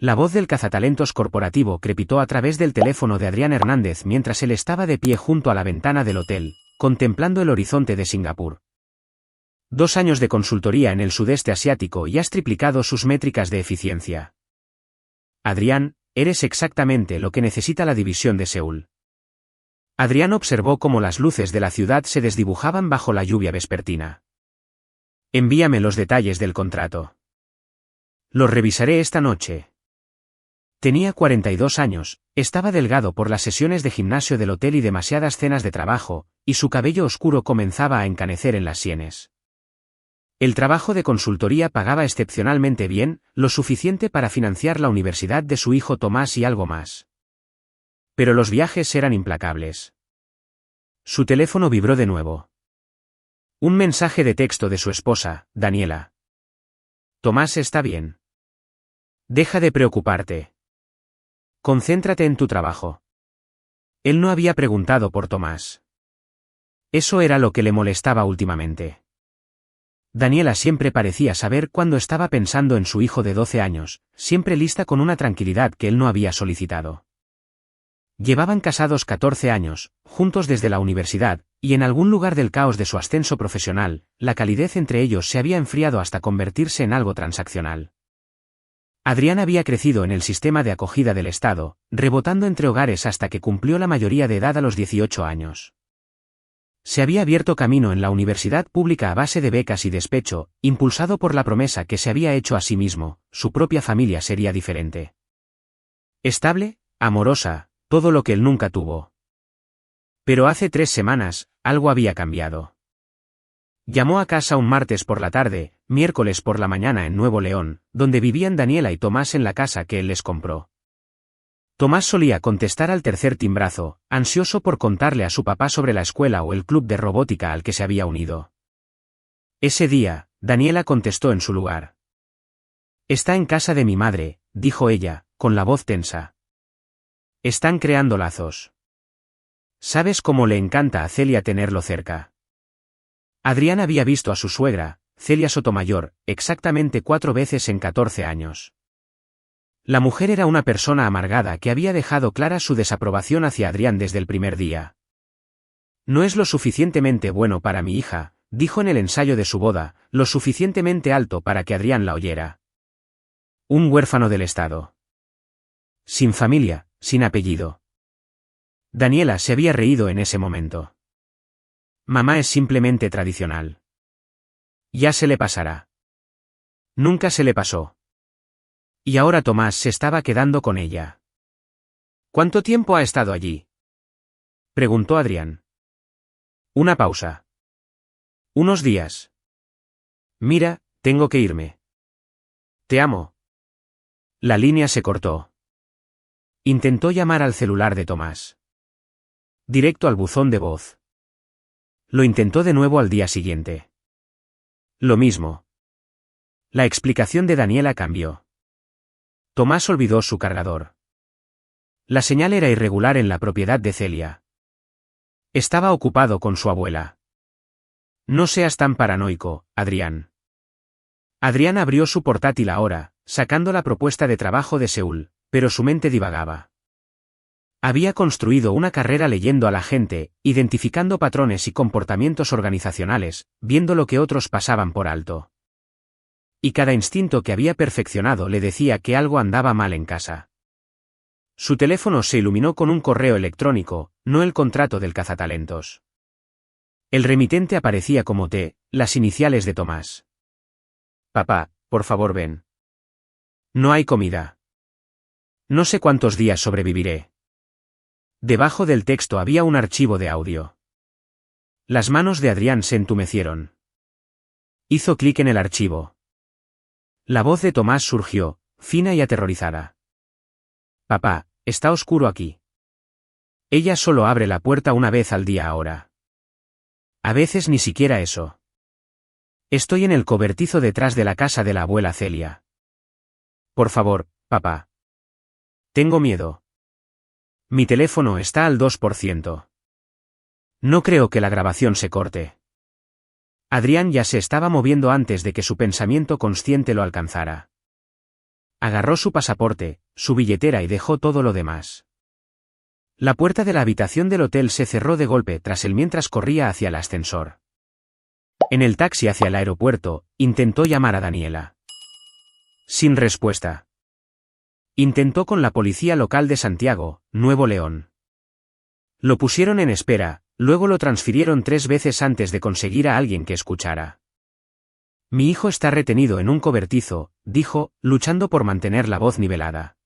La voz del cazatalentos corporativo crepitó a través del teléfono de Adrián Hernández mientras él estaba de pie junto a la ventana del hotel, contemplando el horizonte de Singapur. 2 años de consultoría en el sudeste asiático y has triplicado sus métricas de eficiencia. Adrián, eres exactamente lo que necesita la división de Seúl. Adrián observó cómo las luces de la ciudad se desdibujaban bajo la lluvia vespertina. Envíame los detalles del contrato. Los revisaré esta noche. Tenía 42 años, estaba delgado por las sesiones de gimnasio del hotel y demasiadas cenas de trabajo, y su cabello oscuro comenzaba a encanecer en las sienes. El trabajo de consultoría pagaba excepcionalmente bien, lo suficiente para financiar la universidad de su hijo Tomás y algo más. Pero los viajes eran implacables. Su teléfono vibró de nuevo. Un mensaje de texto de su esposa, Daniela. Tomás está bien. Deja de preocuparte. Concéntrate en tu trabajo. Él no había preguntado por Tomás. Eso era lo que le molestaba últimamente. Daniela siempre parecía saber cuándo estaba pensando en su hijo de 12 años, siempre lista con una tranquilidad que él no había solicitado. Llevaban casados 14 años, juntos desde la universidad, y en algún lugar del caos de su ascenso profesional, la calidez entre ellos se había enfriado hasta convertirse en algo transaccional. Adrián había crecido en el sistema de acogida del Estado, rebotando entre hogares hasta que cumplió la mayoría de edad a los 18 años. Se había abierto camino en la universidad pública a base de becas y despecho, impulsado por la promesa que se había hecho a sí mismo, su propia familia sería diferente. Estable, amorosa, todo lo que él nunca tuvo. Pero hace 3 semanas, algo había cambiado. Llamó a casa un martes por la tarde, miércoles por la mañana en Nuevo León, donde vivían Daniela y Tomás en la casa que él les compró. Tomás solía contestar al tercer timbrazo, ansioso por contarle a su papá sobre la escuela o el club de robótica al que se había unido. Ese día, Daniela contestó en su lugar. Está en casa de mi madre, dijo ella, con la voz tensa. Están creando lazos. ¿Sabes cómo le encanta a Celia tenerlo cerca? Adrián había visto a su suegra, Celia Sotomayor, exactamente 4 veces en 14 años. La mujer era una persona amargada que había dejado clara su desaprobación hacia Adrián desde el primer día. No es lo suficientemente bueno para mi hija, dijo en el ensayo de su boda, lo suficientemente alto para que Adrián la oyera. Un huérfano del Estado. Sin familia, sin apellido. Daniela se había reído en ese momento. Mamá es simplemente tradicional. Ya se le pasará. Nunca se le pasó. Y ahora Tomás se estaba quedando con ella. ¿Cuánto tiempo ha estado allí? Preguntó Adrián. Una pausa. Unos días. Mira, tengo que irme. Te amo. La línea se cortó. Intentó llamar al celular de Tomás. Directo al buzón de voz. Lo intentó de nuevo al día siguiente. Lo mismo. La explicación de Daniela cambió. Tomás olvidó su cargador. La señal era irregular en la propiedad de Celia. Estaba ocupado con su abuela. No seas tan paranoico, Adrián. Adrián abrió su portátil ahora, sacando la propuesta de trabajo de Seúl, pero su mente divagaba. Había construido una carrera leyendo a la gente, identificando patrones y comportamientos organizacionales, viendo lo que otros pasaban por alto. Y cada instinto que había perfeccionado le decía que algo andaba mal en casa. Su teléfono se iluminó con un correo electrónico, no el contrato del cazatalentos. El remitente aparecía como T, las iniciales de Tomás. Papá, por favor ven. No hay comida. No sé cuántos días sobreviviré. Debajo del texto había un archivo de audio. Las manos de Adrián se entumecieron. Hizo clic en el archivo. La voz de Tomás surgió, fina y aterrorizada. Papá, está oscuro aquí. Ella solo abre la puerta una vez al día ahora. A veces ni siquiera eso. Estoy en el cobertizo detrás de la casa de la abuela Celia. Por favor, papá. Tengo miedo. Mi teléfono está al 2%. No creo que la grabación se corte. Adrián ya se estaba moviendo antes de que su pensamiento consciente lo alcanzara. Agarró su pasaporte, su billetera y dejó todo lo demás. La puerta de la habitación del hotel se cerró de golpe tras él mientras corría hacia el ascensor. En el taxi hacia el aeropuerto, intentó llamar a Daniela. Sin respuesta. Intentó con la policía local de Santiago, Nuevo León. Lo pusieron en espera, luego lo transfirieron 3 veces antes de conseguir a alguien que escuchara. Mi hijo está retenido en un cobertizo, dijo, luchando por mantener la voz nivelada.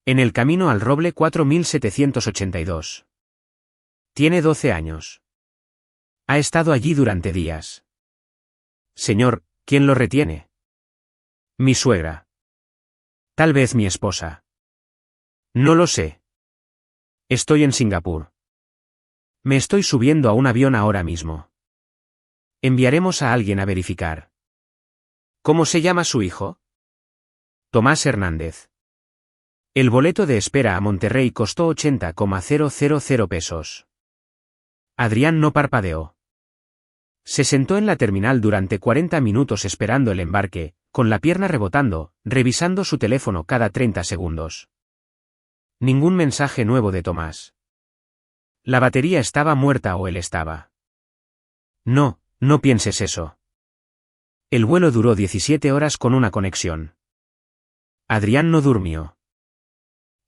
En el camino al Roble 4782. Tiene 12 años. Ha estado allí durante días. Señor, ¿quién lo retiene? Mi suegra. Tal vez mi esposa. No lo sé. Estoy en Singapur. Me estoy subiendo a un avión ahora mismo. Enviaremos a alguien a verificar. ¿Cómo se llama su hijo? Tomás Hernández. El boleto de espera a Monterrey costó 80,000 pesos. Adrián no parpadeó. Se sentó en la terminal durante 40 minutos esperando el embarque, con la pierna rebotando, revisando su teléfono cada 30 segundos. Ningún mensaje nuevo de Tomás. La batería estaba muerta o él estaba. No, no pienses eso. El vuelo duró 17 horas con una conexión. Adrián no durmió.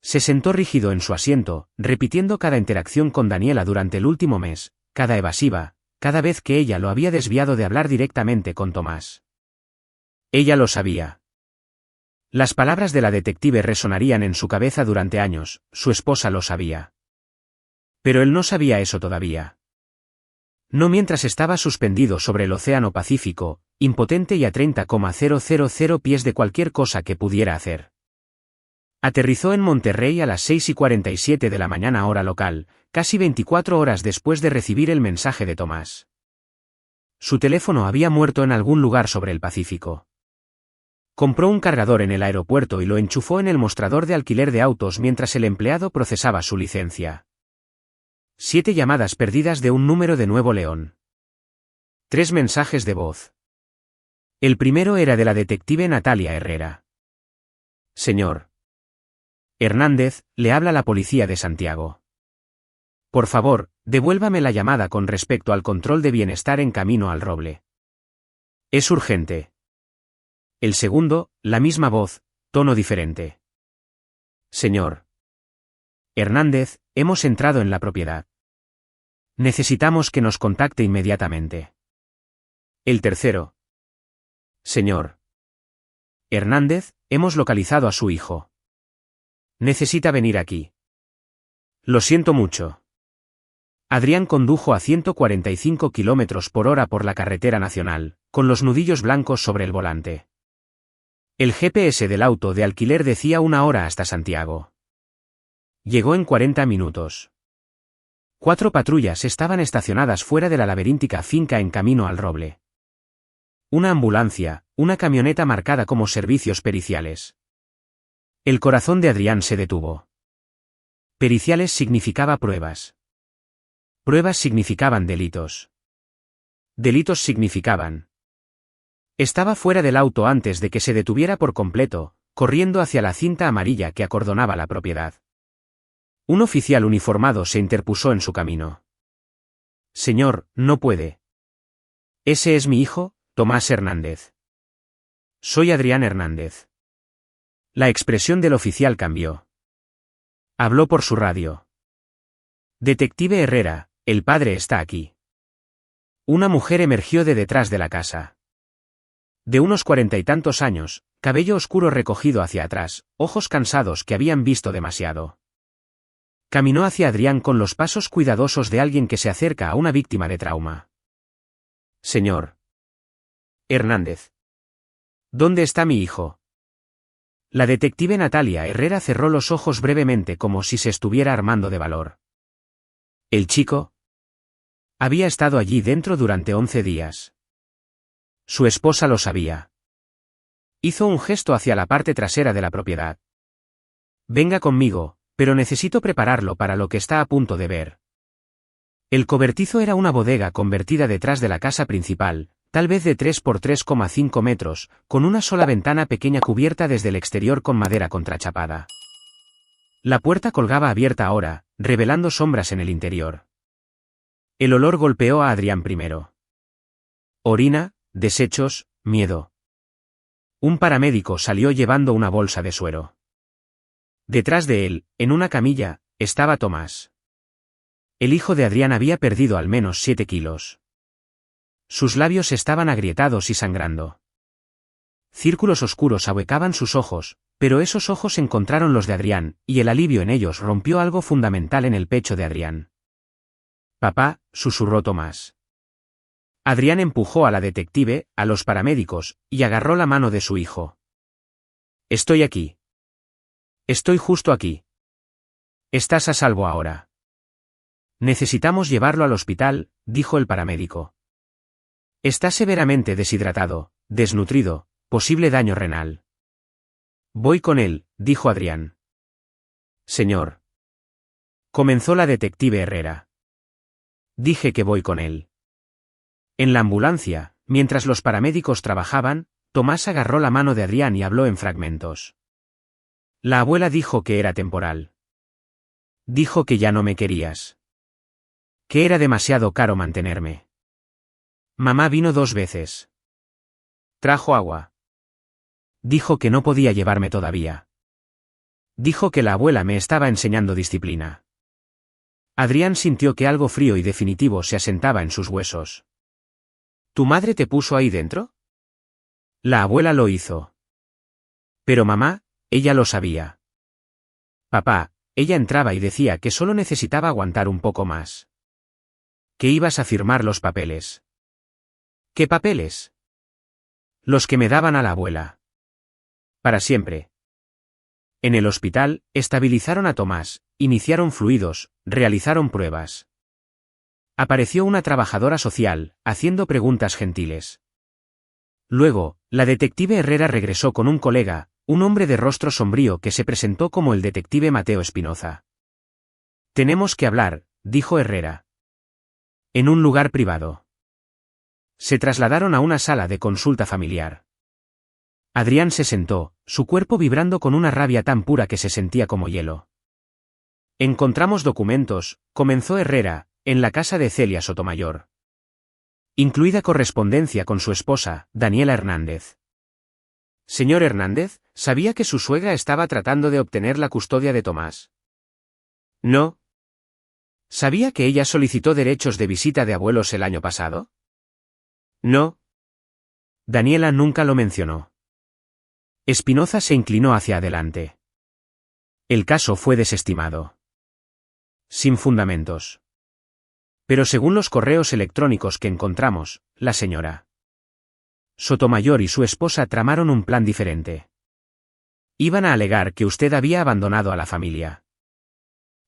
Se sentó rígido en su asiento, repitiendo cada interacción con Daniela durante el último mes, cada evasiva, cada vez que ella lo había desviado de hablar directamente con Tomás. Ella lo sabía. Las palabras de la detective resonarían en su cabeza durante años, su esposa lo sabía. Pero él no sabía eso todavía. No mientras estaba suspendido sobre el Océano Pacífico, impotente y a 30,000 pies de cualquier cosa que pudiera hacer. Aterrizó en Monterrey a las 6:47 de la mañana hora local, casi 24 horas después de recibir el mensaje de Tomás. Su teléfono había muerto en algún lugar sobre el Pacífico. Compró un cargador en el aeropuerto y lo enchufó en el mostrador de alquiler de autos mientras el empleado procesaba su licencia. 7 llamadas perdidas de un número de Nuevo León. 3 mensajes de voz. El primero era de la detective Natalia Herrera. Señor Hernández, le habla la policía de Santiago. Por favor, devuélvame la llamada con respecto al control de bienestar en camino al Roble. Es urgente. El segundo, la misma voz, tono diferente. Señor Hernández, hemos entrado en la propiedad. Necesitamos que nos contacte inmediatamente. El tercero. Señor Hernández, hemos localizado a su hijo. Necesita venir aquí. Lo siento mucho. Adrián condujo a 145 km/h por la carretera nacional, con los nudillos blancos sobre el volante. El GPS del auto de alquiler decía 1 hora hasta Santiago. Llegó en 40 minutos. 4 patrullas estaban estacionadas fuera de la laberíntica finca en camino al Roble. Una ambulancia, una camioneta marcada como servicios periciales. El corazón de Adrián se detuvo. Periciales significaba pruebas. Pruebas significaban delitos. Delitos significaban. Estaba fuera del auto antes de que se detuviera por completo, corriendo hacia la cinta amarilla que acordonaba la propiedad. Un oficial uniformado se interpuso en su camino. Señor, no puede. Ese es mi hijo, Tomás Hernández. Soy Adrián Hernández. La expresión del oficial cambió. Habló por su radio. Detective Herrera, el padre está aquí. Una mujer emergió de detrás de la casa. De unos 40 y tantos años, cabello oscuro recogido hacia atrás, ojos cansados que habían visto demasiado. Caminó hacia Adrián con los pasos cuidadosos de alguien que se acerca a una víctima de trauma. Señor Hernández. ¿Dónde está mi hijo? La detective Natalia Herrera cerró los ojos brevemente como si se estuviera armando de valor. El chico había estado allí dentro durante 11 días. Su esposa lo sabía. Hizo un gesto hacia la parte trasera de la propiedad. Venga conmigo, pero necesito prepararlo para lo que está a punto de ver. El cobertizo era una bodega convertida detrás de la casa principal, tal vez de 3 por 3,5 metros, con una sola ventana pequeña cubierta desde el exterior con madera contrachapada. La puerta colgaba abierta ahora, revelando sombras en el interior. El olor golpeó a Adrián primero. Orina, desechos, miedo. Un paramédico salió llevando una bolsa de suero. Detrás de él, en una camilla, estaba Tomás. El hijo de Adrián había perdido al menos 7 kilos. Sus labios estaban agrietados y sangrando. Círculos oscuros ahuecaban sus ojos, pero esos ojos encontraron los de Adrián, y el alivio en ellos rompió algo fundamental en el pecho de Adrián. «Papá», susurró Tomás. Adrián empujó a la detective, a los paramédicos, y agarró la mano de su hijo. «Estoy aquí. Estoy justo aquí. Estás a salvo ahora». «Necesitamos llevarlo al hospital», dijo el paramédico. «Está severamente deshidratado, desnutrido, posible daño renal». «Voy con él», dijo Adrián. «Señor». Comenzó la detective Herrera. «Dije que voy con él». En la ambulancia, mientras los paramédicos trabajaban, Tomás agarró la mano de Adrián y habló en fragmentos. La abuela dijo que era temporal. Dijo que ya no me querías. Que era demasiado caro mantenerme. Mamá vino 2 veces. Trajo agua. Dijo que no podía llevarme todavía. Dijo que la abuela me estaba enseñando disciplina. Adrián sintió que algo frío y definitivo se asentaba en sus huesos. ¿Tu madre te puso ahí dentro? La abuela lo hizo. Pero mamá, ella lo sabía. Papá, ella entraba y decía que solo necesitaba aguantar un poco más. Que ibas a firmar los papeles. ¿Qué papeles? Los que me daban a la abuela. Para siempre. En el hospital, estabilizaron a Tomás, iniciaron fluidos, realizaron pruebas. Apareció una trabajadora social, haciendo preguntas gentiles. Luego, la detective Herrera regresó con un colega, un hombre de rostro sombrío que se presentó como el detective Mateo Espinoza. «Tenemos que hablar», dijo Herrera. «En un lugar privado». Se trasladaron a una sala de consulta familiar. Adrián se sentó, su cuerpo vibrando con una rabia tan pura que se sentía como hielo. «Encontramos documentos», comenzó Herrera, en la casa de Celia Sotomayor. Incluida correspondencia con su esposa, Daniela Hernández. Señor Hernández, ¿sabía que su suegra estaba tratando de obtener la custodia de Tomás? No. ¿Sabía que ella solicitó derechos de visita de abuelos el año pasado? No. Daniela nunca lo mencionó. Espinoza se inclinó hacia adelante. El caso fue desestimado. Sin fundamentos. Pero según los correos electrónicos que encontramos, la señora Sotomayor y su esposa tramaron un plan diferente. Iban a alegar que usted había abandonado a la familia.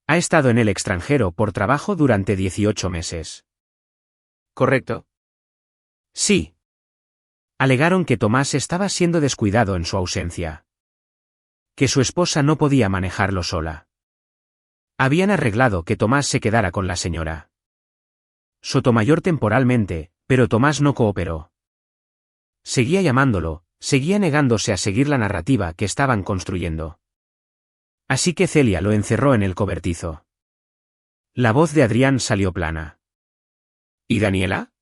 Ha estado en el extranjero por trabajo durante 18 meses. ¿Correcto? Sí. Alegaron que Tomás estaba siendo descuidado en su ausencia. Que su esposa no podía manejarlo sola. Habían arreglado que Tomás se quedara con la señora Sotomayor temporalmente, pero Tomás no cooperó. Seguía llamándolo, seguía negándose a seguir la narrativa que estaban construyendo. Así que Celia lo encerró en el cobertizo. La voz de Adrián salió plana. ¿Y Daniela?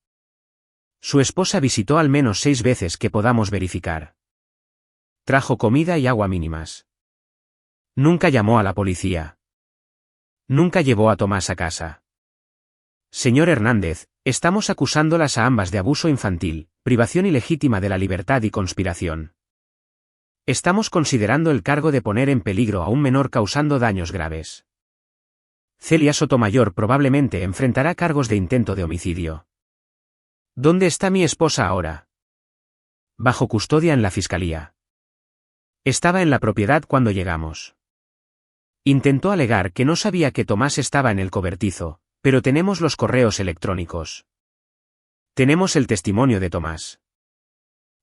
Su esposa visitó al menos 6 veces que podamos verificar. Trajo comida y agua mínimas. Nunca llamó a la policía. Nunca llevó a Tomás a casa. Señor Hernández, estamos acusándolas a ambas de abuso infantil, privación ilegítima de la libertad y conspiración. Estamos considerando el cargo de poner en peligro a un menor causando daños graves. Celia Sotomayor probablemente enfrentará cargos de intento de homicidio. ¿Dónde está mi esposa ahora? Bajo custodia en la fiscalía. Estaba en la propiedad cuando llegamos. Intentó alegar que no sabía que Tomás estaba en el cobertizo, pero tenemos los correos electrónicos. Tenemos el testimonio de Tomás.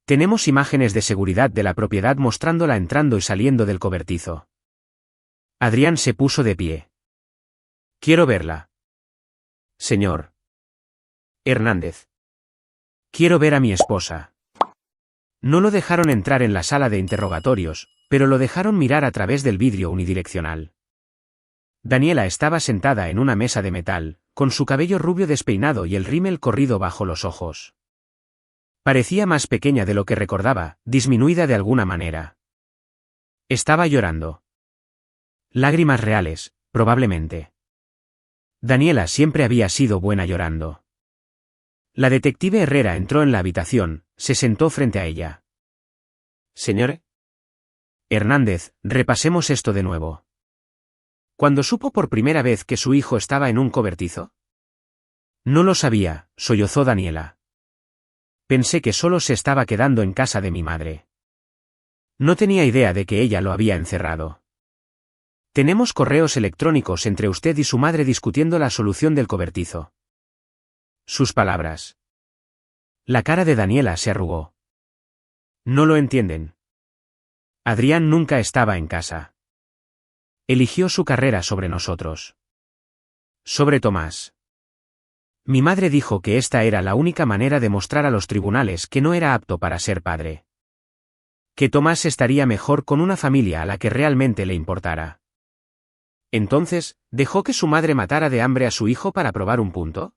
Tenemos imágenes de seguridad de la propiedad mostrándola entrando y saliendo del cobertizo. Adrián se puso de pie. Quiero verla. Señor Hernández. Quiero ver a mi esposa. No lo dejaron entrar en la sala de interrogatorios, pero lo dejaron mirar a través del vidrio unidireccional. Daniela estaba sentada en una mesa de metal, con su cabello rubio despeinado y el rímel corrido bajo los ojos. Parecía más pequeña de lo que recordaba, disminuida de alguna manera. Estaba llorando. Lágrimas reales, probablemente. Daniela siempre había sido buena llorando. La detective Herrera entró en la habitación, se sentó frente a ella. Señor Hernández, repasemos esto de nuevo. ¿Cuándo supo por primera vez que su hijo estaba en un cobertizo? No lo sabía, sollozó Daniela. Pensé que solo se estaba quedando en casa de mi madre. No tenía idea de que ella lo había encerrado. Tenemos correos electrónicos entre usted y su madre discutiendo la solución del cobertizo. Sus palabras. La cara de Daniela se arrugó. No lo entienden. Adrián nunca estaba en casa. Eligió su carrera sobre nosotros. Sobre Tomás. Mi madre dijo que esta era la única manera de mostrar a los tribunales que no era apto para ser padre. Que Tomás estaría mejor con una familia a la que realmente le importara. Entonces, ¿dejó que su madre matara de hambre a su hijo para probar un punto?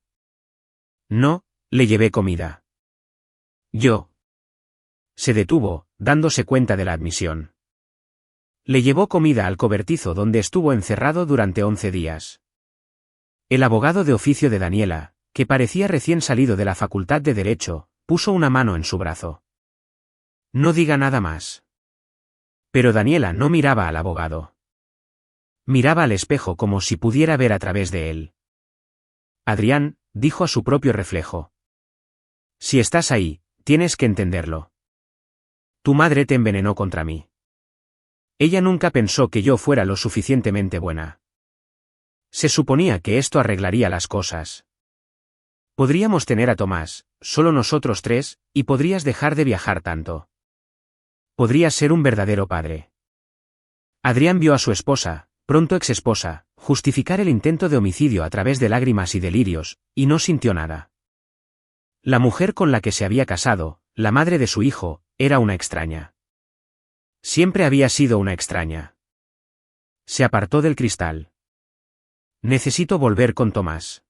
No, le llevé comida. Yo. Se detuvo, dándose cuenta de la admisión. Le llevó comida al cobertizo donde estuvo encerrado durante 11 días. El abogado de oficio de Daniela, que parecía recién salido de la Facultad de Derecho, puso una mano en su brazo. No diga nada más. Pero Daniela no miraba al abogado. Miraba al espejo como si pudiera ver a través de él. Adrián, dijo a su propio reflejo. Si estás ahí, tienes que entenderlo. Tu madre te envenenó contra mí. Ella nunca pensó que yo fuera lo suficientemente buena. Se suponía que esto arreglaría las cosas. Podríamos tener a Tomás, solo nosotros tres, y podrías dejar de viajar tanto. Podrías ser un verdadero padre. Adrián vio a su esposa, pronto exesposa, justificar el intento de homicidio a través de lágrimas y delirios, y no sintió nada. La mujer con la que se había casado, la madre de su hijo, era una extraña. Siempre había sido una extraña. Se apartó del cristal. Necesito volver con Tomás.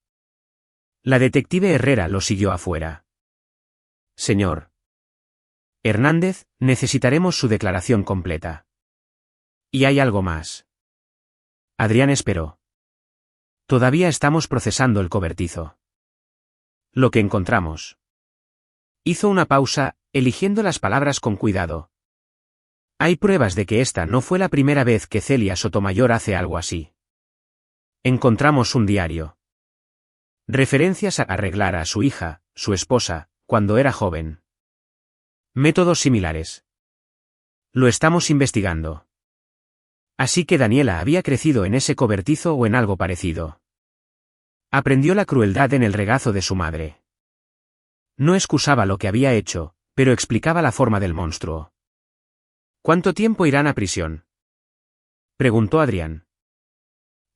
La detective Herrera lo siguió afuera. Señor Hernández, necesitaremos su declaración completa. Y hay algo más. Adrián esperó. Todavía estamos procesando el cobertizo. Lo que encontramos. Hizo una pausa, eligiendo las palabras con cuidado. Hay pruebas de que esta no fue la primera vez que Celia Sotomayor hace algo así. Encontramos un diario. Referencias a arreglar a su hija, su esposa, cuando era joven. Métodos similares. Lo estamos investigando. Así que Daniela había crecido en ese cobertizo o en algo parecido. Aprendió la crueldad en el regazo de su madre. No excusaba lo que había hecho, pero explicaba la forma del monstruo. ¿Cuánto tiempo irán a prisión? Preguntó Adrián.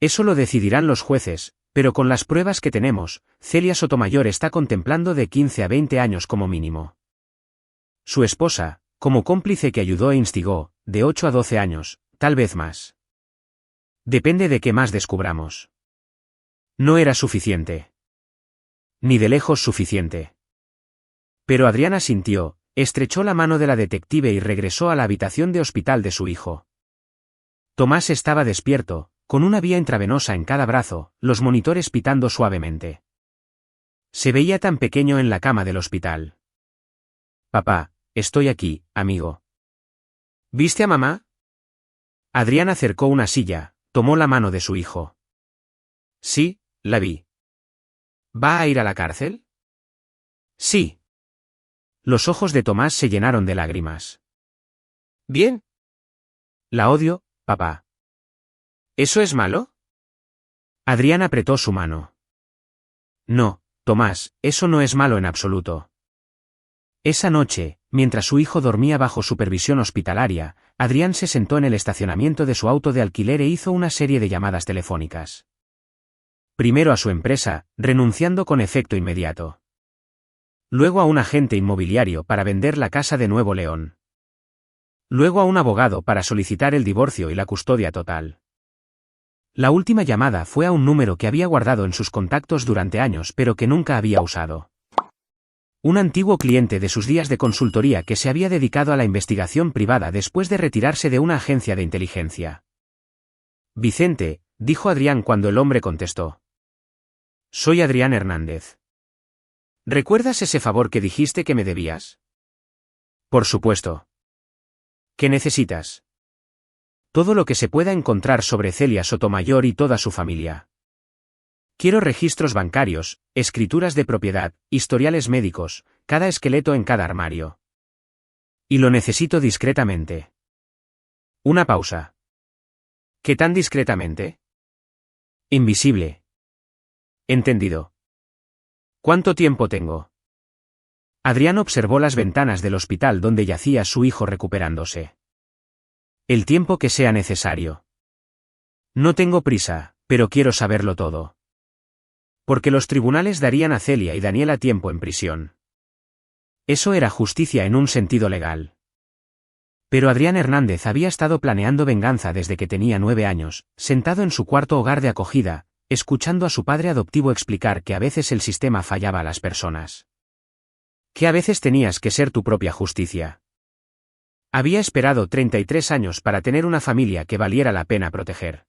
Eso lo decidirán los jueces, pero con las pruebas que tenemos, Celia Sotomayor está contemplando de 15 a 20 años como mínimo. Su esposa, como cómplice que ayudó e instigó, de 8 a 12 años, tal vez más. Depende de qué más descubramos. No era suficiente. Ni de lejos suficiente. Pero Adrián asintió, estrechó la mano de la detective y regresó a la habitación de hospital de su hijo. Tomás estaba despierto, con una vía intravenosa en cada brazo, los monitores pitando suavemente. Se veía tan pequeño en la cama del hospital. Papá, estoy aquí, amigo. ¿Viste a mamá? Adrián acercó una silla, tomó la mano de su hijo. Sí, la vi. ¿Va a ir a la cárcel? Sí. Los ojos de Tomás se llenaron de lágrimas. Bien. La odio, papá. ¿Eso es malo? Adrián apretó su mano. No, Tomás, eso no es malo en absoluto. Esa noche, mientras su hijo dormía bajo supervisión hospitalaria, Adrián se sentó en el estacionamiento de su auto de alquiler e hizo una serie de llamadas telefónicas. Primero a su empresa, renunciando con efecto inmediato. Luego a un agente inmobiliario para vender la casa de Nuevo León. Luego a un abogado para solicitar el divorcio y la custodia total. La última llamada fue a un número que había guardado en sus contactos durante años pero que nunca había usado. Un antiguo cliente de sus días de consultoría que se había dedicado a la investigación privada después de retirarse de una agencia de inteligencia. Vicente, dijo Adrián cuando el hombre contestó. Soy Adrián Hernández. ¿Recuerdas ese favor que dijiste que me debías? Por supuesto. ¿Qué necesitas? Todo lo que se pueda encontrar sobre Celia Sotomayor y toda su familia. Quiero registros bancarios, escrituras de propiedad, historiales médicos, cada esqueleto en cada armario. Y lo necesito discretamente. Una pausa. ¿Qué tan discretamente? Invisible. Entendido. ¿Cuánto tiempo tengo? Adrián observó las ventanas del hospital donde yacía su hijo recuperándose. El tiempo que sea necesario. No tengo prisa, pero quiero saberlo todo. Porque los tribunales darían a Celia y Daniela tiempo en prisión. Eso era justicia en un sentido legal. Pero Adrián Hernández había estado planeando venganza desde que tenía 9 años, sentado en su cuarto hogar de acogida, escuchando a su padre adoptivo explicar que a veces el sistema fallaba a las personas. Que a veces tenías que ser tu propia justicia. Había esperado 33 años para tener una familia que valiera la pena proteger.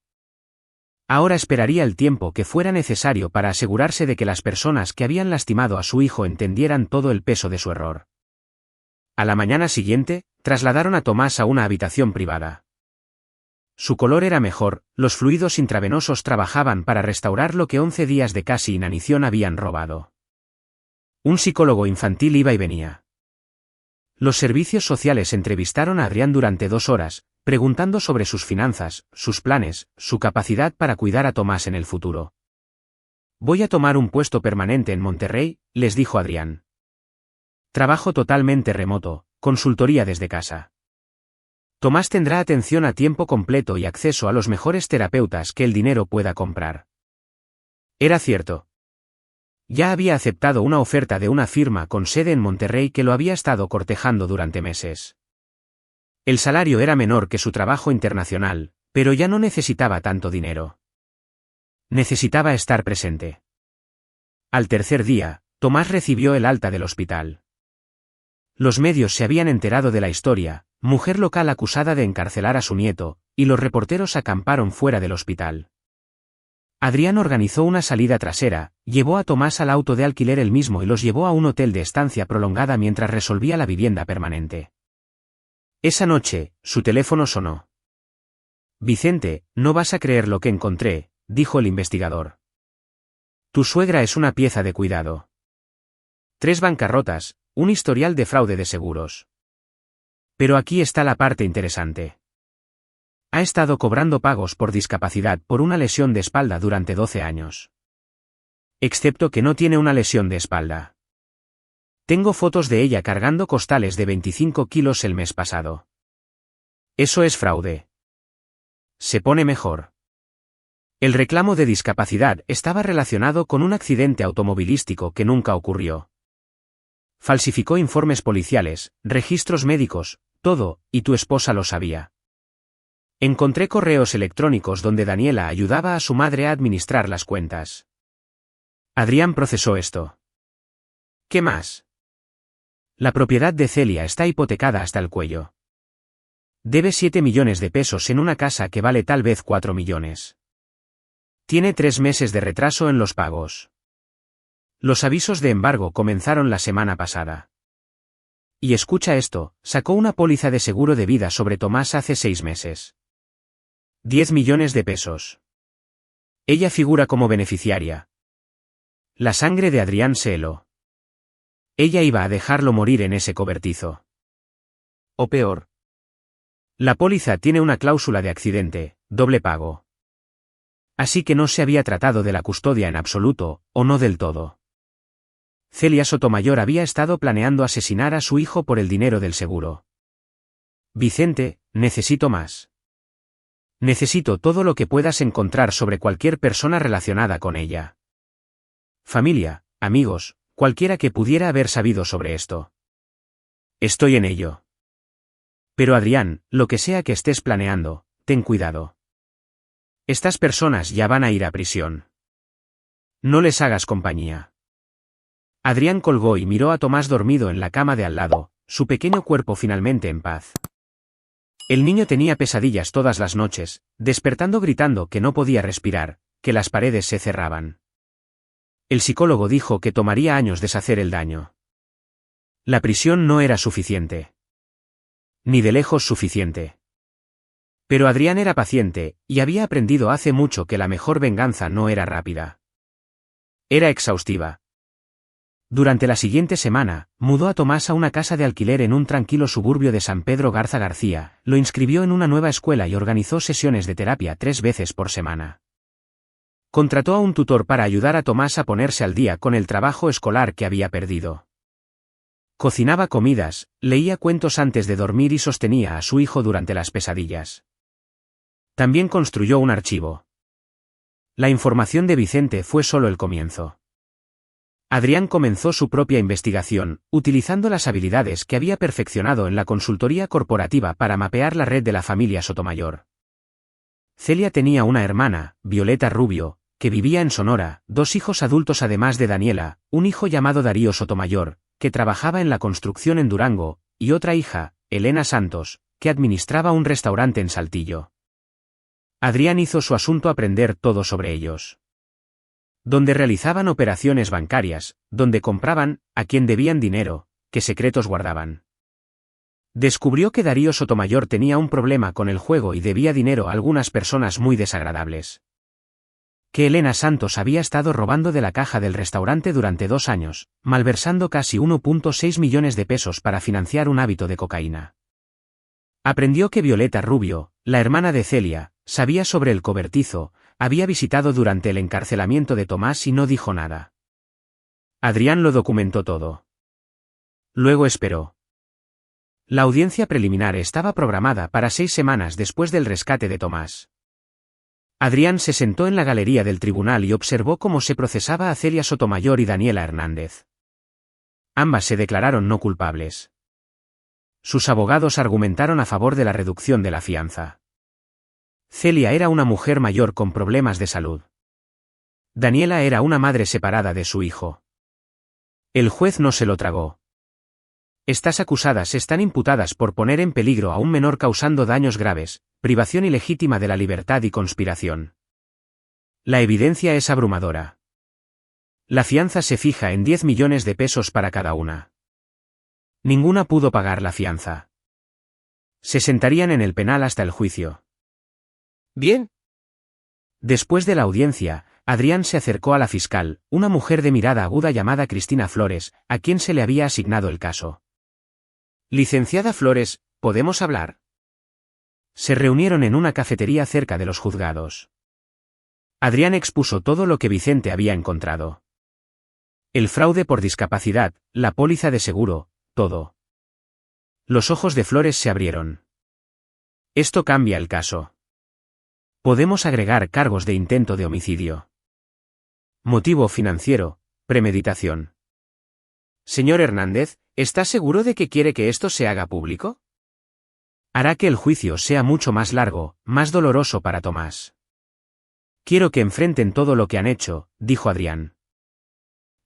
Ahora esperaría el tiempo que fuera necesario para asegurarse de que las personas que habían lastimado a su hijo entendieran todo el peso de su error. A la mañana siguiente, trasladaron a Tomás a una habitación privada. Su color era mejor, los fluidos intravenosos trabajaban para restaurar lo que 11 días de casi inanición habían robado. Un psicólogo infantil iba y venía. Los servicios sociales entrevistaron a Adrián durante 2 horas, preguntando sobre sus finanzas, sus planes, su capacidad para cuidar a Tomás en el futuro. Voy a tomar un puesto permanente en Monterrey, les dijo Adrián. Trabajo totalmente remoto, consultoría desde casa. Tomás tendrá atención a tiempo completo y acceso a los mejores terapeutas que el dinero pueda comprar. Era cierto. Ya había aceptado una oferta de una firma con sede en Monterrey que lo había estado cortejando durante meses. El salario era menor que su trabajo internacional, pero ya no necesitaba tanto dinero. Necesitaba estar presente. Al tercer día, Tomás recibió el alta del hospital. Los medios se habían enterado de la historia, mujer local acusada de encarcelar a su nieto, y los reporteros acamparon fuera del hospital. Adrián organizó una salida trasera, llevó a Tomás al auto de alquiler él mismo y los llevó a un hotel de estancia prolongada mientras resolvía la vivienda permanente. Esa noche, su teléfono sonó. Vicente, no vas a creer lo que encontré, dijo el investigador. Tu suegra es una pieza de cuidado. 3 bancarrotas, un historial de fraude de seguros. Pero aquí está la parte interesante. Ha estado cobrando pagos por discapacidad por una lesión de espalda durante 12 años. Excepto que no tiene una lesión de espalda. Tengo fotos de ella cargando costales de 25 kilos el mes pasado. Eso es fraude. Se pone mejor. El reclamo de discapacidad estaba relacionado con un accidente automovilístico que nunca ocurrió. Falsificó informes policiales, registros médicos, todo, y tu esposa lo sabía. Encontré correos electrónicos donde Daniela ayudaba a su madre a administrar las cuentas. Adrián procesó esto. ¿Qué más? La propiedad de Celia está hipotecada hasta el cuello. Debe 7 millones de pesos en una casa que vale tal vez 4 millones. Tiene 3 meses de retraso en los pagos. Los avisos de embargo comenzaron la semana pasada. Y escucha esto, sacó una póliza de seguro de vida sobre Tomás hace 6 meses. 10 millones de pesos. Ella figura como beneficiaria. La sangre de Adrián se heló. Ella iba a dejarlo morir en ese cobertizo. O peor. La póliza tiene una cláusula de accidente, doble pago. Así que no se había tratado de la custodia en absoluto, o no del todo. Celia Sotomayor había estado planeando asesinar a su hijo por el dinero del seguro. Vicente, necesito más. Necesito todo lo que puedas encontrar sobre cualquier persona relacionada con ella. Familia, amigos, Cualquiera que pudiera haber sabido sobre esto. Estoy en ello. Pero Adrián, lo que sea que estés planeando, ten cuidado. Estas personas ya van a ir a prisión. No les hagas compañía. Adrián colgó y miró a Tomás dormido en la cama de al lado, su pequeño cuerpo finalmente en paz. El niño tenía pesadillas todas las noches, despertando gritando que no podía respirar, que las paredes se cerraban. El psicólogo dijo que tomaría años deshacer el daño. La prisión no era suficiente. Ni de lejos suficiente. Pero Adrián era paciente, y había aprendido hace mucho que la mejor venganza no era rápida. Era exhaustiva. Durante la siguiente semana, mudó a Tomás a una casa de alquiler en un tranquilo suburbio de San Pedro Garza García, lo inscribió en una nueva escuela y organizó sesiones de terapia 3 veces por semana. Contrató a un tutor para ayudar a Tomás a ponerse al día con el trabajo escolar que había perdido. Cocinaba comidas, leía cuentos antes de dormir y sostenía a su hijo durante las pesadillas. También construyó un archivo. La información de Vicente fue solo el comienzo. Adrián comenzó su propia investigación, utilizando las habilidades que había perfeccionado en la consultoría corporativa para mapear la red de la familia Sotomayor. Celia tenía una hermana, Violeta Rubio, que vivía en Sonora, 2 hijos adultos además de Daniela, un hijo llamado Darío Sotomayor, que trabajaba en la construcción en Durango, y otra hija, Elena Santos, que administraba un restaurante en Saltillo. Adrián hizo su asunto aprender todo sobre ellos. Donde realizaban operaciones bancarias, donde compraban, a quién debían dinero, qué secretos guardaban. Descubrió que Darío Sotomayor tenía un problema con el juego y debía dinero a algunas personas muy desagradables. Que Elena Santos había estado robando de la caja del restaurante durante 2 años, malversando casi 1.6 millones de pesos para financiar un hábito de cocaína. Aprendió que Violeta Rubio, la hermana de Celia, sabía sobre el cobertizo, había visitado durante el encarcelamiento de Tomás y no dijo nada. Adrián lo documentó todo. Luego esperó. La audiencia preliminar estaba programada para 6 semanas después del rescate de Tomás. Adrián se sentó en la galería del tribunal y observó cómo se procesaba a Celia Sotomayor y Daniela Hernández. Ambas se declararon no culpables. Sus abogados argumentaron a favor de la reducción de la fianza. Celia era una mujer mayor con problemas de salud. Daniela era una madre separada de su hijo. El juez no se lo tragó. Estas acusadas están imputadas por poner en peligro a un menor causando daños graves, privación ilegítima de la libertad y conspiración. La evidencia es abrumadora. La fianza se fija en 10 millones de pesos para cada una. Ninguna pudo pagar la fianza. Se sentarían en el penal hasta el juicio. Bien. Después de la audiencia, Adrián se acercó a la fiscal, una mujer de mirada aguda llamada Cristina Flores, a quien se le había asignado el caso. Licenciada Flores, ¿podemos hablar? Se reunieron en una cafetería cerca de los juzgados. Adrián expuso todo lo que Vicente había encontrado. El fraude por discapacidad, la póliza de seguro, todo. Los ojos de Flores se abrieron. Esto cambia el caso. Podemos agregar cargos de intento de homicidio. Motivo financiero, premeditación. Señor Hernández, ¿está seguro de que quiere que esto se haga público? Hará que el juicio sea mucho más largo, más doloroso para Tomás. Quiero que enfrenten todo lo que han hecho, dijo Adrián.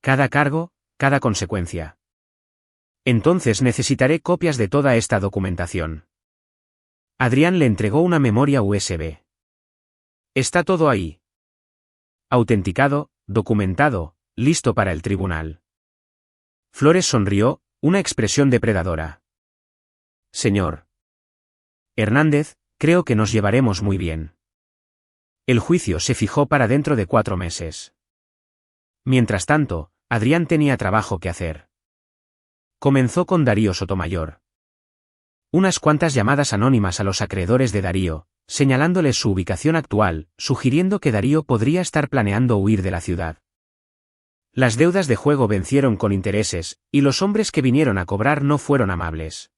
Cada cargo, cada consecuencia. Entonces necesitaré copias de toda esta documentación. Adrián le entregó una memoria USB. Está todo ahí. Autenticado, documentado, listo para el tribunal. Flores sonrió, una expresión depredadora. Señor Hernández, creo que nos llevaremos muy bien. El juicio se fijó para dentro de 4 meses. Mientras tanto, Adrián tenía trabajo que hacer. Comenzó con Darío Sotomayor. Unas cuantas llamadas anónimas a los acreedores de Darío, señalándoles su ubicación actual, sugiriendo que Darío podría estar planeando huir de la ciudad. Las deudas de juego vencieron con intereses, y los hombres que vinieron a cobrar no fueron amables.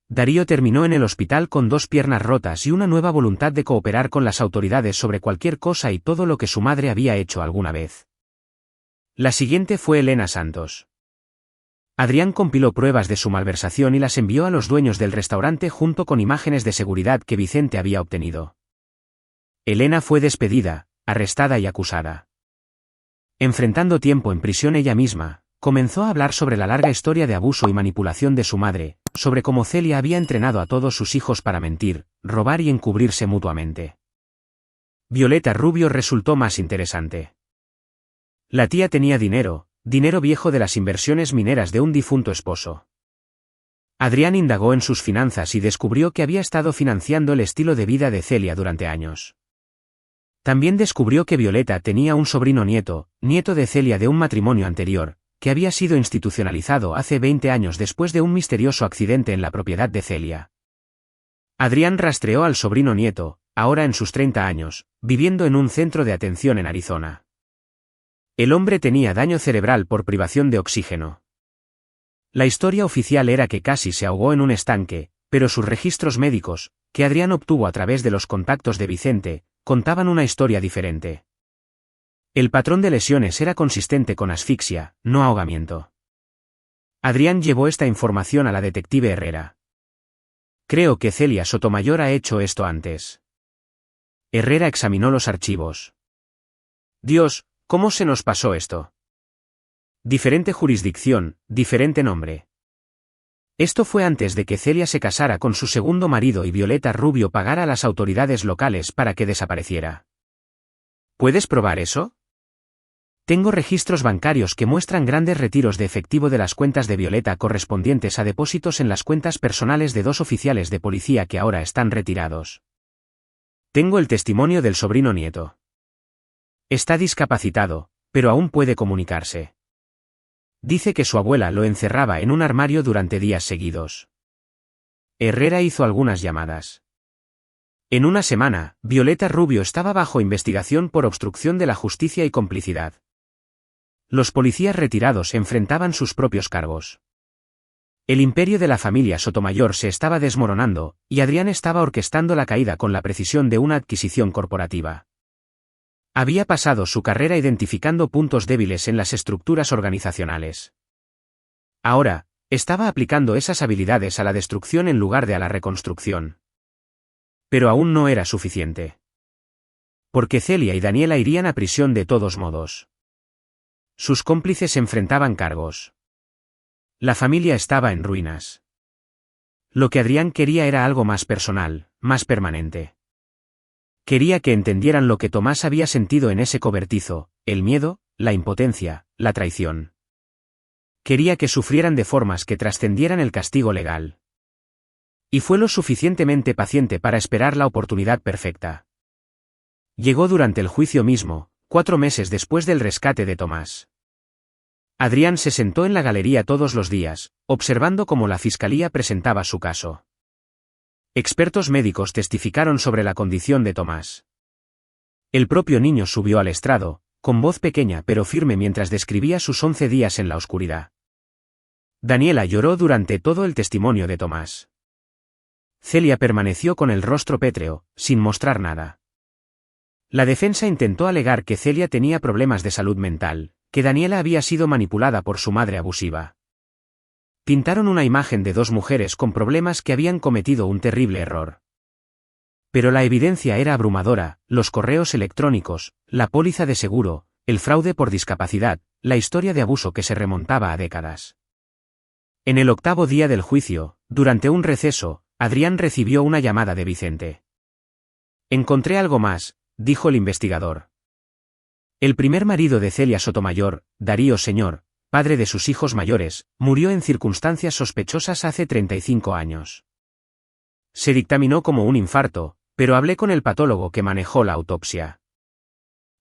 Darío terminó en el hospital con 2 piernas rotas y una nueva voluntad de cooperar con las autoridades sobre cualquier cosa y todo lo que su madre había hecho alguna vez. La siguiente fue Elena Santos. Adrián compiló pruebas de su malversación y las envió a los dueños del restaurante junto con imágenes de seguridad que Vicente había obtenido. Elena fue despedida, arrestada y acusada. Enfrentando tiempo en prisión ella misma, comenzó a hablar sobre la larga historia de abuso y manipulación de su madre, sobre cómo Celia había entrenado a todos sus hijos para mentir, robar y encubrirse mutuamente. Violeta Rubio resultó más interesante. La tía tenía dinero viejo de las inversiones mineras de un difunto esposo. Adrián indagó en sus finanzas y descubrió que había estado financiando el estilo de vida de Celia durante años. También descubrió que Violeta tenía un sobrino nieto de Celia de un matrimonio anterior, que había sido institucionalizado hace 20 años después de un misterioso accidente en la propiedad de Celia. Adrián rastreó al sobrino nieto, ahora en sus 30 años, viviendo en un centro de atención en Arizona. El hombre tenía daño cerebral por privación de oxígeno. La historia oficial era que casi se ahogó en un estanque, pero sus registros médicos, que Adrián obtuvo a través de los contactos de Vicente, contaban una historia diferente. El patrón de lesiones era consistente con asfixia, no ahogamiento. Adrián llevó esta información a la detective Herrera. Creo que Celia Sotomayor ha hecho esto antes. Herrera examinó los archivos. Dios, ¿cómo se nos pasó esto? Diferente jurisdicción, diferente nombre. Esto fue antes de que Celia se casara con su segundo marido y Violeta Rubio pagara a las autoridades locales para que desapareciera. ¿Puedes probar eso? Tengo registros bancarios que muestran grandes retiros de efectivo de las cuentas de Violeta correspondientes a depósitos en las cuentas personales de 2 oficiales de policía que ahora están retirados. Tengo el testimonio del sobrino nieto. Está discapacitado, pero aún puede comunicarse. Dice que su abuela lo encerraba en un armario durante días seguidos. Herrera hizo algunas llamadas. En una semana, Violeta Rubio estaba bajo investigación por obstrucción de la justicia y complicidad. Los policías retirados enfrentaban sus propios cargos. El imperio de la familia Sotomayor se estaba desmoronando, y Adrián estaba orquestando la caída con la precisión de una adquisición corporativa. Había pasado su carrera identificando puntos débiles en las estructuras organizacionales. Ahora, estaba aplicando esas habilidades a la destrucción en lugar de a la reconstrucción. Pero aún no era suficiente. Porque Celia y Daniela irían a prisión de todos modos. Sus cómplices enfrentaban cargos. La familia estaba en ruinas. Lo que Adrián quería era algo más personal, más permanente. Quería que entendieran lo que Tomás había sentido en ese cobertizo, el miedo, la impotencia, la traición. Quería que sufrieran de formas que trascendieran el castigo legal. Y fue lo suficientemente paciente para esperar la oportunidad perfecta. Llegó durante el juicio mismo, 4 meses después del rescate de Tomás. Adrián se sentó en la galería todos los días, observando cómo la fiscalía presentaba su caso. Expertos médicos testificaron sobre la condición de Tomás. El propio niño subió al estrado, con voz pequeña pero firme mientras describía sus 11 días en la oscuridad. Daniela lloró durante todo el testimonio de Tomás. Celia permaneció con el rostro pétreo, sin mostrar nada. La defensa intentó alegar que Celia tenía problemas de salud mental, que Daniela había sido manipulada por su madre abusiva. Pintaron una imagen de 2 mujeres con problemas que habían cometido un terrible error. Pero la evidencia era abrumadora: los correos electrónicos, la póliza de seguro, el fraude por discapacidad, la historia de abuso que se remontaba a décadas. En el 8º día del juicio, durante un receso, Adrián recibió una llamada de Vicente. «Encontré algo más», dijo el investigador. El primer marido de Celia Sotomayor, Darío Señor, padre de sus hijos mayores, murió en circunstancias sospechosas hace 35 años. Se dictaminó como un infarto, pero hablé con el patólogo que manejó la autopsia.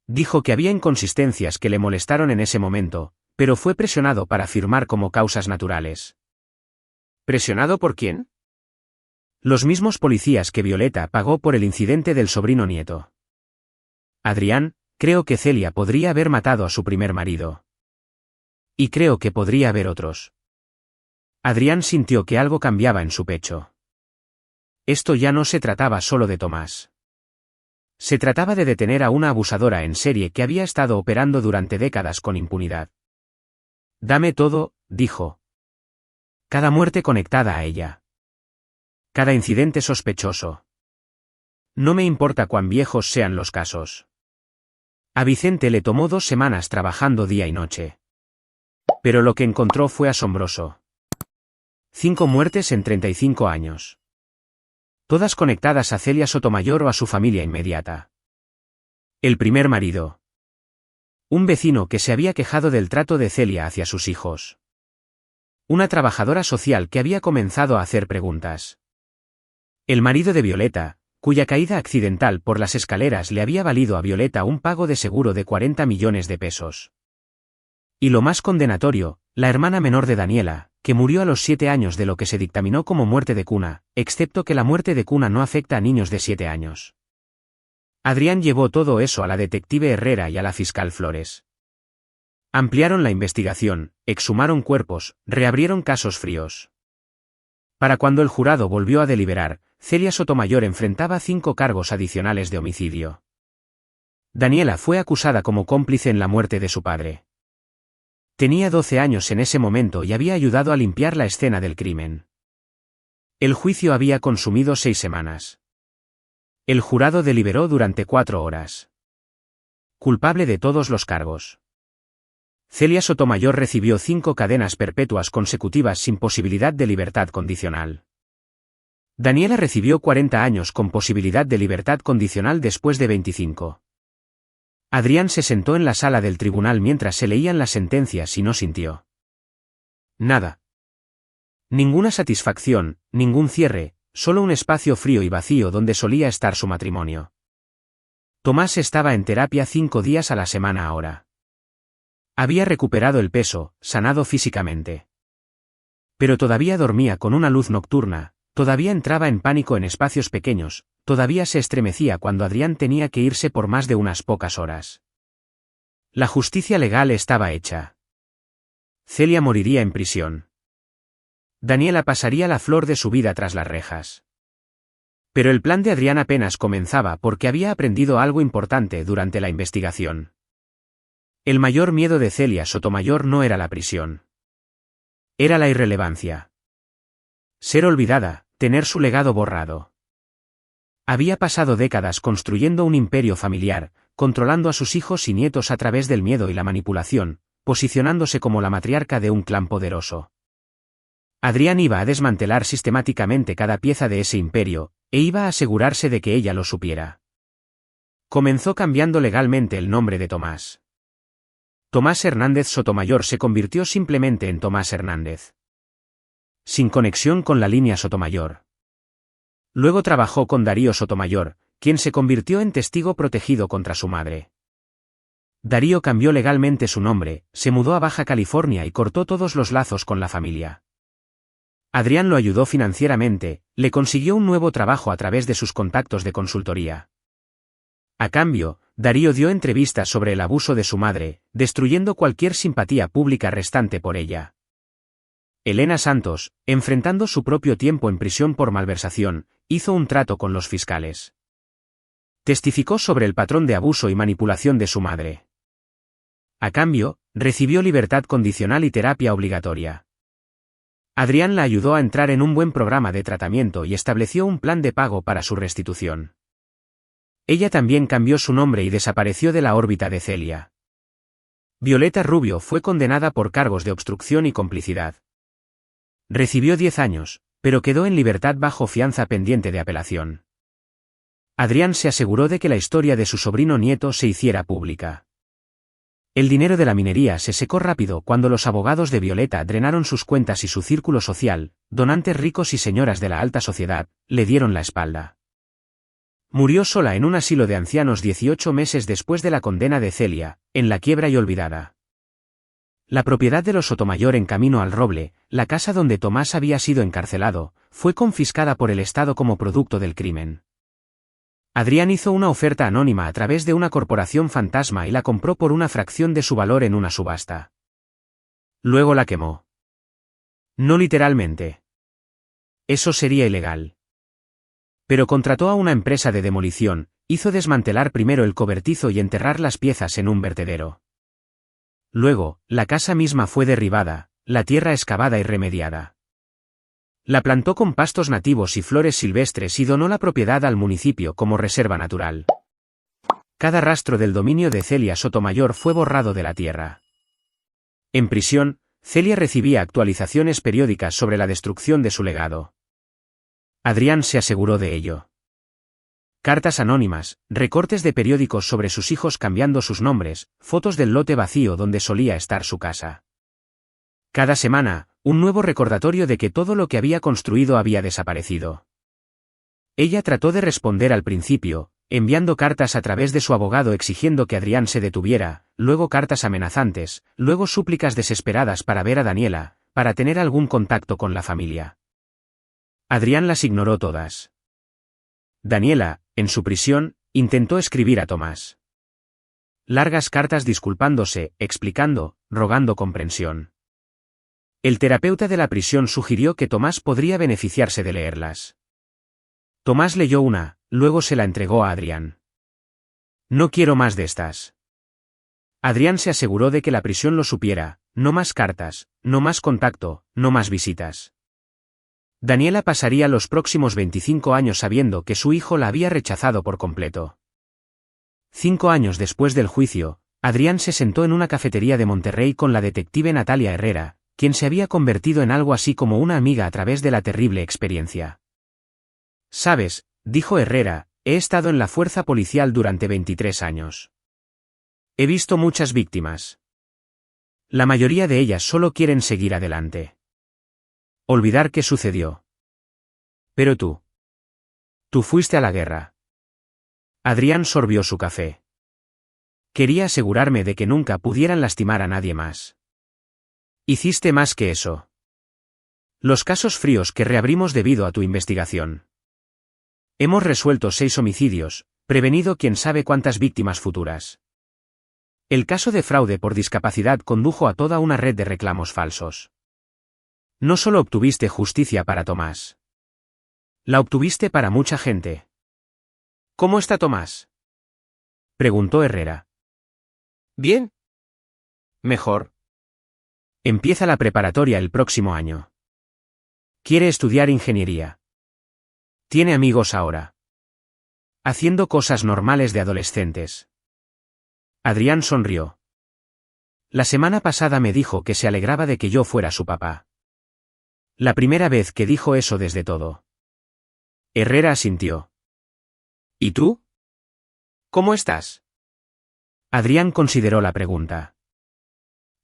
Dijo que había inconsistencias que le molestaron en ese momento, pero fue presionado para firmar como causas naturales. ¿Presionado por quién? Los mismos policías que Violeta pagó por el incidente del sobrino nieto. Adrián, creo que Celia podría haber matado a su primer marido. Y creo que podría haber otros. Adrián sintió que algo cambiaba en su pecho. Esto ya no se trataba solo de Tomás. Se Se trataba de detener a una abusadora en serie que había estado operando durante décadas con impunidad. Dame todo, dijo. Cada muerte conectada a ella. Cada incidente sospechoso. No me importa cuán viejos sean los casos. A Vicente le tomó 2 semanas trabajando día y noche. Pero lo que encontró fue asombroso. 5 muertes en 35 años. Todas conectadas a Celia Sotomayor o a su familia inmediata. El primer marido. Un vecino que se había quejado del trato de Celia hacia sus hijos. Una trabajadora social que había comenzado a hacer preguntas. El marido de Violeta, cuya caída accidental por las escaleras le había valido a Violeta un pago de seguro de 40 millones de pesos. Y lo más condenatorio, la hermana menor de Daniela, que murió a los 7 años de lo que se dictaminó como muerte de cuna, excepto que la muerte de cuna no afecta a niños de 7 años. Adrián llevó todo eso a la detective Herrera y a la fiscal Flores. Ampliaron la investigación, exhumaron cuerpos, reabrieron casos fríos. Para cuando el jurado volvió a deliberar, Celia Sotomayor enfrentaba 5 cargos adicionales de homicidio. Daniela fue acusada como cómplice en la muerte de su padre. Tenía 12 años en ese momento y había ayudado a limpiar la escena del crimen. El juicio había consumido 6 semanas. El jurado deliberó durante 4 horas. Culpable de todos los cargos. Celia Sotomayor recibió 5 cadenas perpetuas consecutivas sin posibilidad de libertad condicional. Daniela recibió 40 años con posibilidad de libertad condicional después de 25. Adrián se sentó en la sala del tribunal mientras se leían las sentencias y no sintió nada. Ninguna satisfacción, ningún cierre, solo un espacio frío y vacío donde solía estar su matrimonio. Tomás estaba en terapia 5 días a la semana ahora. Había recuperado el peso, sanado físicamente. Pero todavía dormía con una luz nocturna, todavía entraba en pánico en espacios pequeños, todavía se estremecía cuando Adrián tenía que irse por más de unas pocas horas. La justicia legal estaba hecha. Celia moriría en prisión. Daniela pasaría la flor de su vida tras las rejas. Pero el plan de Adrián apenas comenzaba porque había aprendido algo importante durante la investigación. El mayor miedo de Celia Sotomayor no era la prisión. Era la irrelevancia. Ser olvidada, tener su legado borrado. Había pasado décadas construyendo un imperio familiar, controlando a sus hijos y nietos a través del miedo y la manipulación, posicionándose como la matriarca de un clan poderoso. Adrián iba a desmantelar sistemáticamente cada pieza de ese imperio, e iba a asegurarse de que ella lo supiera. Comenzó cambiando legalmente el nombre de Tomás. Tomás Hernández Sotomayor se convirtió simplemente en Tomás Hernández. Sin conexión con la línea Sotomayor. Luego trabajó con Darío Sotomayor, quien se convirtió en testigo protegido contra su madre. Darío cambió legalmente su nombre, se mudó a Baja California y cortó todos los lazos con la familia. Adrián lo ayudó financieramente, le consiguió un nuevo trabajo a través de sus contactos de consultoría. A cambio, Darío dio entrevistas sobre el abuso de su madre, destruyendo cualquier simpatía pública restante por ella. Elena Santos, enfrentando su propio tiempo en prisión por malversación, hizo un trato con los fiscales. Testificó sobre el patrón de abuso y manipulación de su madre. A cambio, recibió libertad condicional y terapia obligatoria. Adrián la ayudó a entrar en un buen programa de tratamiento y estableció un plan de pago para su restitución. Ella también cambió su nombre y desapareció de la órbita de Celia. Violeta Rubio fue condenada por cargos de obstrucción y complicidad. Recibió 10 años, pero quedó en libertad bajo fianza pendiente de apelación. Adrián se aseguró de que la historia de su sobrino nieto se hiciera pública. El dinero de la minería se secó rápido cuando los abogados de Violeta drenaron sus cuentas y su círculo social, donantes ricos y señoras de la alta sociedad, le dieron la espalda. Murió sola en un asilo de ancianos 18 meses después de la condena de Celia, en la quiebra y olvidada. La propiedad de los Sotomayor en Camino al Roble, la casa donde Tomás había sido encarcelado, fue confiscada por el Estado como producto del crimen. Adrián hizo una oferta anónima a través de una corporación fantasma y la compró por una fracción de su valor en una subasta. Luego la quemó. No literalmente. Eso sería ilegal. Pero contrató a una empresa de demolición, Hizo desmantelar primero el cobertizo y enterrar las piezas en un vertedero. Luego, la casa misma fue derribada, la tierra excavada y remediada. La plantó con pastos nativos y flores silvestres y donó la propiedad al municipio como reserva natural. Cada rastro del dominio de Celia Sotomayor fue borrado de la tierra. En prisión, Celia recibía actualizaciones periódicas sobre la destrucción de su legado. Adrián se aseguró de ello. Cartas anónimas, recortes de periódicos sobre sus hijos cambiando sus nombres, fotos del lote vacío donde solía estar su casa. Cada semana, un nuevo recordatorio de que todo lo que había construido había desaparecido. Ella trató de responder al principio, enviando cartas a través de su abogado exigiendo que Adrián se detuviera, luego cartas amenazantes, luego súplicas desesperadas para ver a Daniela, para tener algún contacto con la familia. Adrián las ignoró todas. Daniela, en su prisión, intentó escribir a Tomás. Largas cartas disculpándose, explicando, rogando comprensión. El terapeuta de la prisión sugirió que Tomás podría beneficiarse de leerlas. Tomás leyó una, luego se la entregó a Adrián. No quiero más de estas. Adrián se aseguró de que la prisión lo supiera, no más cartas, no más contacto, no más visitas. Daniela pasaría los próximos 25 años sabiendo que su hijo la había rechazado por completo. 5 años después del juicio, Adrián se sentó en una cafetería de Monterrey con la detective Natalia Herrera, quien se había convertido en algo así como una amiga a través de la terrible experiencia. «Sabes», dijo Herrera, «he estado en la fuerza policial durante 23 años. He visto muchas víctimas. La mayoría de ellas solo quieren seguir adelante. Olvidar qué sucedió. Pero tú. Tú fuiste a la guerra». Adrián sorbió su café. «Quería asegurarme de que nunca pudieran lastimar a nadie más». «Hiciste más que eso. Los casos fríos que reabrimos debido a tu investigación. Hemos resuelto 6 homicidios, prevenido quién sabe cuántas víctimas futuras. El caso de fraude por discapacidad condujo a toda una red de reclamos falsos. No solo obtuviste justicia para Tomás. La obtuviste para mucha gente». «¿Cómo está Tomás?», preguntó Herrera. «Bien. Mejor. Empieza la preparatoria el próximo año. Quiere estudiar ingeniería. Tiene amigos ahora. Haciendo cosas normales de adolescentes». Adrián sonrió. «La semana pasada me dijo que se alegraba de que yo fuera su papá. La primera vez que dijo eso desde todo». Herrera asintió. «¿Y tú? ¿Cómo estás?». Adrián consideró la pregunta.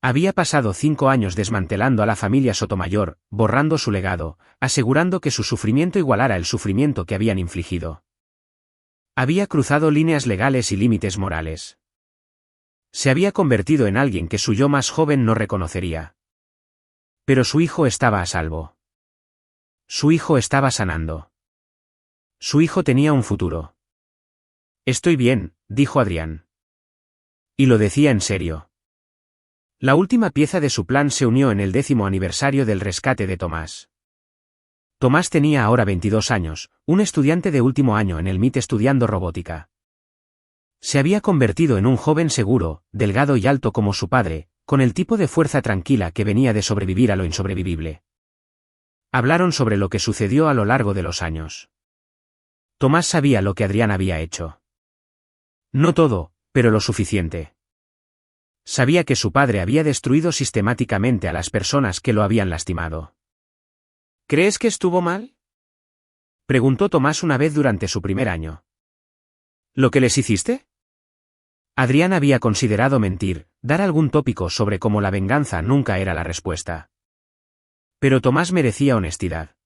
Había pasado 5 años desmantelando a la familia Sotomayor, borrando su legado, asegurando que su sufrimiento igualara el sufrimiento que habían infligido. Había cruzado líneas legales y límites morales. Se había convertido en alguien que su yo más joven no reconocería. Pero su hijo estaba a salvo. Su hijo estaba sanando. Su hijo tenía un futuro. «Estoy bien», dijo Adrián. Y lo decía en serio. La última pieza de su plan se unió en el 10º aniversario del rescate de Tomás. Tomás tenía ahora 22 años, un estudiante de último año en el MIT estudiando robótica. Se había convertido en un joven seguro, delgado y alto como su padre, con el tipo de fuerza tranquila que venía de sobrevivir a lo insobrevivible. Hablaron sobre lo que sucedió a lo largo de los años. Tomás sabía lo que Adrián había hecho. No todo, pero lo suficiente. Sabía que su padre había destruido sistemáticamente a las personas que lo habían lastimado. «¿Crees que estuvo mal?», preguntó Tomás una vez durante su primer año. «¿Lo que les hiciste?». Adrián había considerado mentir, dar algún tópico sobre cómo la venganza nunca era la respuesta. Pero Tomás merecía honestidad.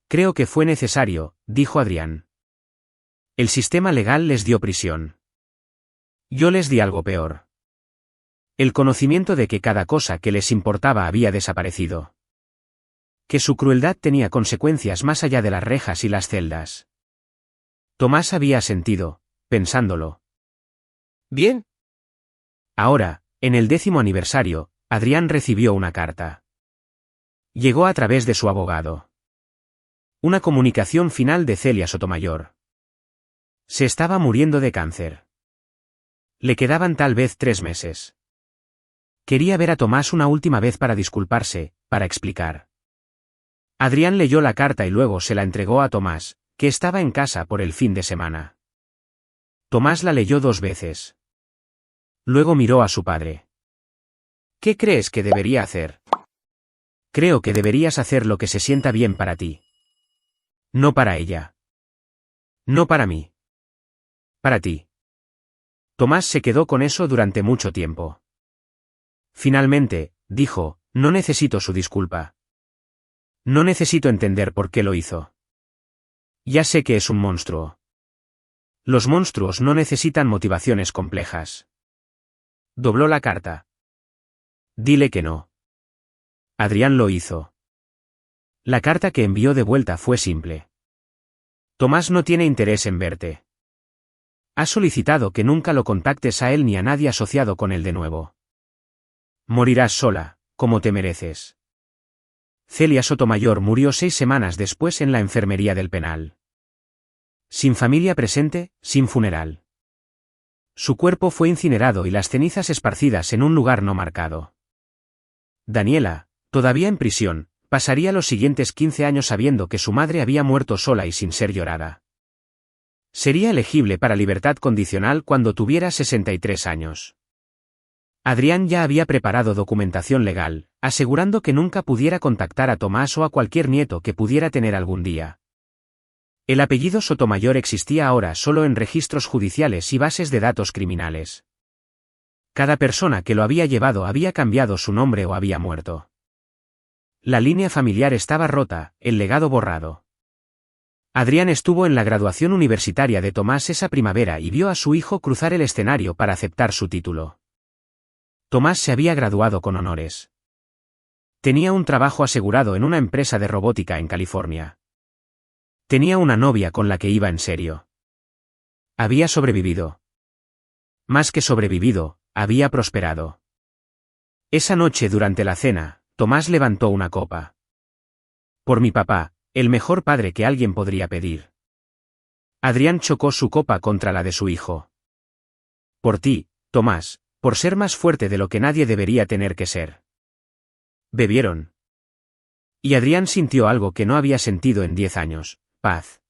«Creo que fue necesario», dijo Adrián. «El sistema legal les dio prisión. Yo les di algo peor. El conocimiento de que cada cosa que les importaba había desaparecido. Que su crueldad tenía consecuencias más allá de las rejas y las celdas». Tomás había asentido, pensándolo. «Bien». Ahora, en el 10º aniversario, Adrián recibió una carta. Llegó a través de su abogado. Una comunicación final de Celia Sotomayor. Se estaba muriendo de cáncer. Le quedaban tal vez 3 meses. Quería ver a Tomás una última vez para disculparse, para explicar. Adrián leyó la carta y luego se la entregó a Tomás, que estaba en casa por el fin de semana. Tomás la leyó 2 veces. Luego miró a su padre. ¿Qué crees que debería hacer? Creo que deberías hacer lo que se sienta bien para ti. No para ella. No para mí. Para ti. Tomás se quedó con eso durante mucho tiempo. Finalmente, dijo, no necesito su disculpa. No necesito entender por qué lo hizo. Ya sé que es un monstruo. Los monstruos no necesitan motivaciones complejas. Dobló la carta. Dile que no. Adrián lo hizo. La carta que envió de vuelta fue simple. Tomás no tiene interés en verte. Ha solicitado que nunca lo contactes a él ni a nadie asociado con él de nuevo. Morirás sola, como te mereces. Celia Sotomayor murió 6 semanas después en la enfermería del penal. Sin familia presente, sin funeral. Su cuerpo fue incinerado y las cenizas esparcidas en un lugar no marcado. Daniela, todavía en prisión, pasaría los siguientes 15 años sabiendo que su madre había muerto sola y sin ser llorada. Sería elegible para libertad condicional cuando tuviera 63 años. Adrián ya había preparado documentación legal, asegurando que nunca pudiera contactar a Tomás o a cualquier nieto que pudiera tener algún día. El apellido Sotomayor existía ahora solo en registros judiciales y bases de datos criminales. Cada persona que lo había llevado había cambiado su nombre o había muerto. La línea familiar estaba rota, el legado borrado. Adrián estuvo en la graduación universitaria de Tomás esa primavera y vio a su hijo cruzar el escenario para aceptar su título. Tomás se había graduado con honores. Tenía un trabajo asegurado en una empresa de robótica en California. Tenía una novia con la que iba en serio. Había sobrevivido. Más que sobrevivido, había prosperado. Esa noche durante la cena, Tomás levantó una copa. Por mi papá, el mejor padre que alguien podría pedir. Adrián chocó su copa contra la de su hijo. Por ti, Tomás, por ser más fuerte de lo que nadie debería tener que ser. Bebieron. Y Adrián sintió algo que no había sentido en 10 años, paz.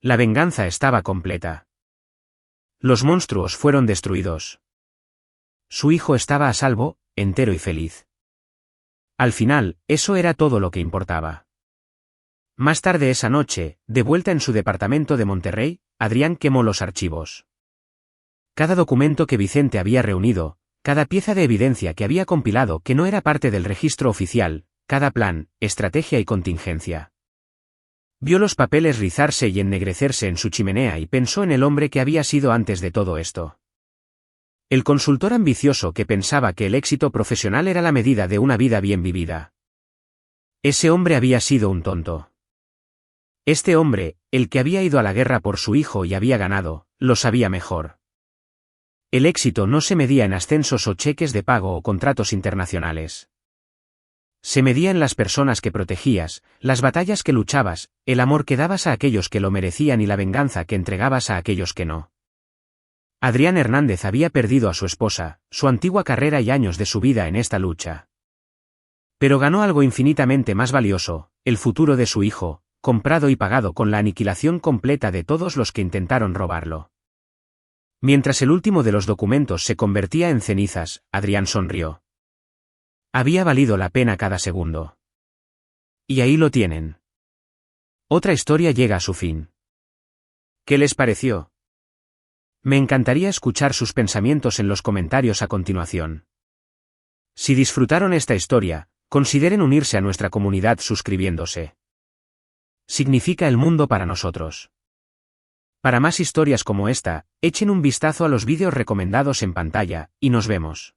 La venganza estaba completa. Los monstruos fueron destruidos. Su hijo estaba a salvo, entero y feliz. Al final, eso era todo lo que importaba. Más tarde esa noche, de vuelta en su departamento de Monterrey, Adrián quemó los archivos. Cada documento que Vicente había reunido, cada pieza de evidencia que había compilado que no era parte del registro oficial, cada plan, estrategia y contingencia. Vio los papeles rizarse y ennegrecerse en su chimenea y pensó en el hombre que había sido antes de todo esto. El consultor ambicioso que pensaba que el éxito profesional era la medida de una vida bien vivida. Ese hombre había sido un tonto. Este hombre, el que había ido a la guerra por su hijo y había ganado, lo sabía mejor. El éxito no se medía en ascensos o cheques de pago o contratos internacionales. Se medía en las personas que protegías, las batallas que luchabas, el amor que dabas a aquellos que lo merecían y la venganza que entregabas a aquellos que no. Adrián Hernández había perdido a su esposa, su antigua carrera y años de su vida en esta lucha. Pero ganó algo infinitamente más valioso, el futuro de su hijo, comprado y pagado con la aniquilación completa de todos los que intentaron robarlo. Mientras el último de los documentos se convertía en cenizas, Adrián sonrió. Había valido la pena cada segundo. Y ahí lo tienen. Otra historia llega a su fin. ¿Qué les pareció? Me encantaría escuchar sus pensamientos en los comentarios a continuación. Si disfrutaron esta historia, consideren unirse a nuestra comunidad suscribiéndose. Significa el mundo para nosotros. Para más historias como esta, echen un vistazo a los vídeos recomendados en pantalla, y nos vemos.